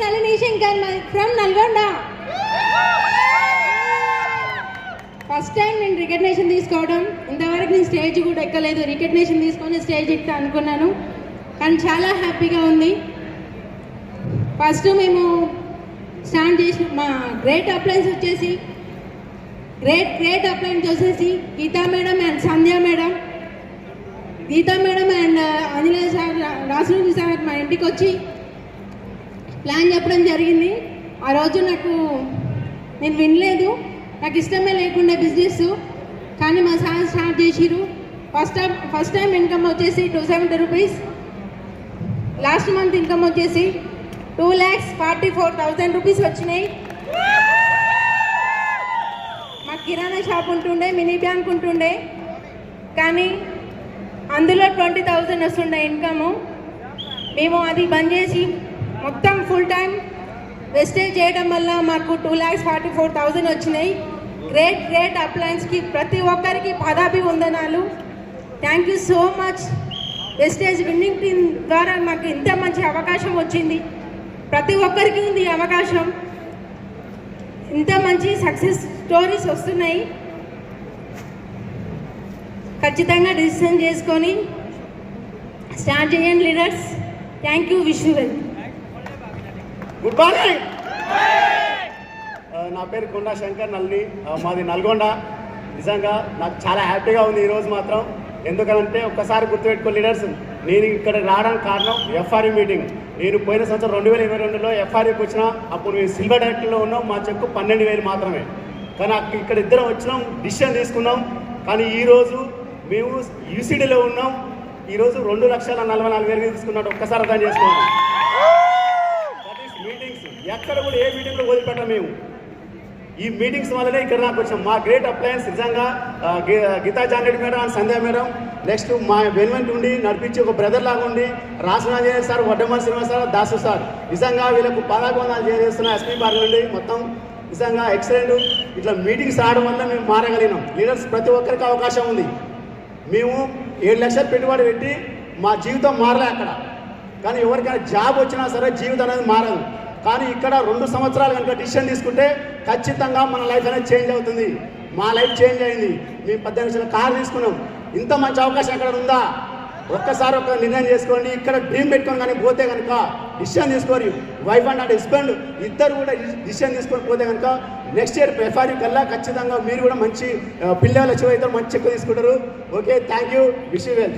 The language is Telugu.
Nalini Shankar from Nalgonda. First time నేను రికగ్నేషన్ తీసుకోవడం. ఇంతవరకు నేను స్టేజ్ కూడా ఎక్కలేదు. రికగ్నేషన్ తీసుకొని స్టేజ్ ఎక్కుతా అనుకున్నాను, కానీ చాలా హ్యాపీగా ఉంది. ఫస్ట్ మేము స్టార్ట్ చేసిన మా గ్రేట్ అప్లయన్స్ వచ్చేసి Geeta madam and Sandhya madam. Geeta madam and Anjaneya sir, Rasulu sir మా ఇంటికి వచ్చి ప్లాన్ చెప్పడం జరిగింది. ఆ రోజు నేను వినలేదు, నాకు ఇష్టమే లేకుండా బిజినెస్, కానీ మా సార్ స్టార్ట్ చేసిరు. ఫస్ట్ టైం ఇన్కమ్ వచ్చేసి 270 రూపీస్. లాస్ట్ మంత్ ఇన్కమ్ వచ్చేసి 2,44,000 రూపీస్ వచ్చినాయి. మా కిరాణా షాప్ ఉంటుండే, మినీ బ్యాంక్ ఉంటుండే, కానీ అందులో 20,000 వస్తుండే ఇన్కము. మేము అది బంద్ చేసి మొత్తం ఫుల్ టైం వెస్టేజ్ చేయడం వల్ల మాకు 2,44,000 వచ్చినాయి. గ్రేట్ అప్లయన్స్కి ప్రతి ఒక్కరికి పదాభివందనాలు. Thank you so much. వెస్టేజ్ విన్నింగ్ టీమ్ ద్వారా మాకు ఇంత మంచి అవకాశం వచ్చింది. ప్రతి ఒక్కరికి ఉంది అవకాశం. ఇంత మంచి సక్సెస్ స్టోరీస్ వస్తున్నాయి. ఖచ్చితంగా డిసిషన్ చేసుకొని స్టార్ట్ చేయండి leaders. Thank you. Wish you well. Good morning. నా పేరు కొండా శంకర్, నల్లి, మాది నల్గొండ. నిజంగా నాకు చాలా హ్యాపీగా ఉంది ఈరోజు మాత్రం. ఎందుకంటే ఒక్కసారి గుర్తుపెట్టుకో లీడర్స్, నేను ఇక్కడ రావడానికి కారణం ఎఫ్ఆర్యూ మీటింగ్. నేను పోయిన సంవత్సరం 2022లో ఎఫ్ఆర్యూకి వచ్చిన. అప్పుడు మేము సిల్వర్ డైరెక్టర్లో ఉన్నాం. మా చెక్కు 12,000 మాత్రమే. కానీ ఇక్కడ ఇద్దరం వచ్చినాం, డిసిషన్ తీసుకున్నాం. కానీ ఈరోజు మేము యూసీడీలో ఉన్నాం. ఈరోజు 2,44,000 తీసుకున్నట్టు ఒక్కసారి అర్థం చేసుకున్నాం. మీటింగ్స్ ఎక్కడ కూడా ఏ మీటింగ్లో వదిలిపెట్టాం మేము. ఈ మీటింగ్స్ వల్లనే ఇక్కడ నాకు వచ్చాం. మా గ్రేట్ అప్లయన్స్ నిజంగా Geetha Janreddy madam and Sandhya madam, next మా వెన్వెంట్ ఉండి నడిపించి ఒక బ్రదర్ లాగా ఉండి Rajananjaneya sir, Vaddamal Srinivas sir, Dasu sir, నిజంగా వీళ్ళకు పాదాభివందనాలు చేస్తున్న ఎస్పీ పార్టీ నుండి మొత్తం నిజంగా ఎక్సలెంట్. ఇట్లా మీటింగ్స్ రావడం వల్ల మేము మారగలిగినాం. లీడర్స్ ప్రతి ఒక్కరికి అవకాశం ఉంది. మేము 7 లక్షలు పెట్టుబడి పెట్టి మా జీవితం మారలే అక్కడ. కానీ ఎవరికైనా జాబ్ వచ్చినా సరే జీవితం అనేది మారదు. కానీ ఇక్కడ 2 సంవత్సరాలు కనుక డిసిషన్ తీసుకుంటే ఖచ్చితంగా మన లైఫ్ అనేది చేంజ్ అవుతుంది. మా లైఫ్ చేంజ్ అయింది. మేము 18 లక్షల కారు తీసుకున్నాం. ఇంత మంచి అవకాశం ఎక్కడ ఉందా? ఒక్కసారి ఒక నిర్ణయం చేసుకోండి. ఇక్కడ డ్రీమ్ పెట్టుకొని కానీ పోతే కనుక డిసిషన్ తీసుకోరు. వైఫ్ అండ్ హస్బెండ్ ఇద్దరు కూడా డిసిషన్ తీసుకొని పోతే కనుక నెక్స్ట్ ఇయర్ ఎఫ్ఆర్యూ కల్లా ఖచ్చితంగా మీరు కూడా మంచి పిల్లలు వచ్చి మంచి చెక్ తీసుకుంటారు. Okay, thank you. Wish you well.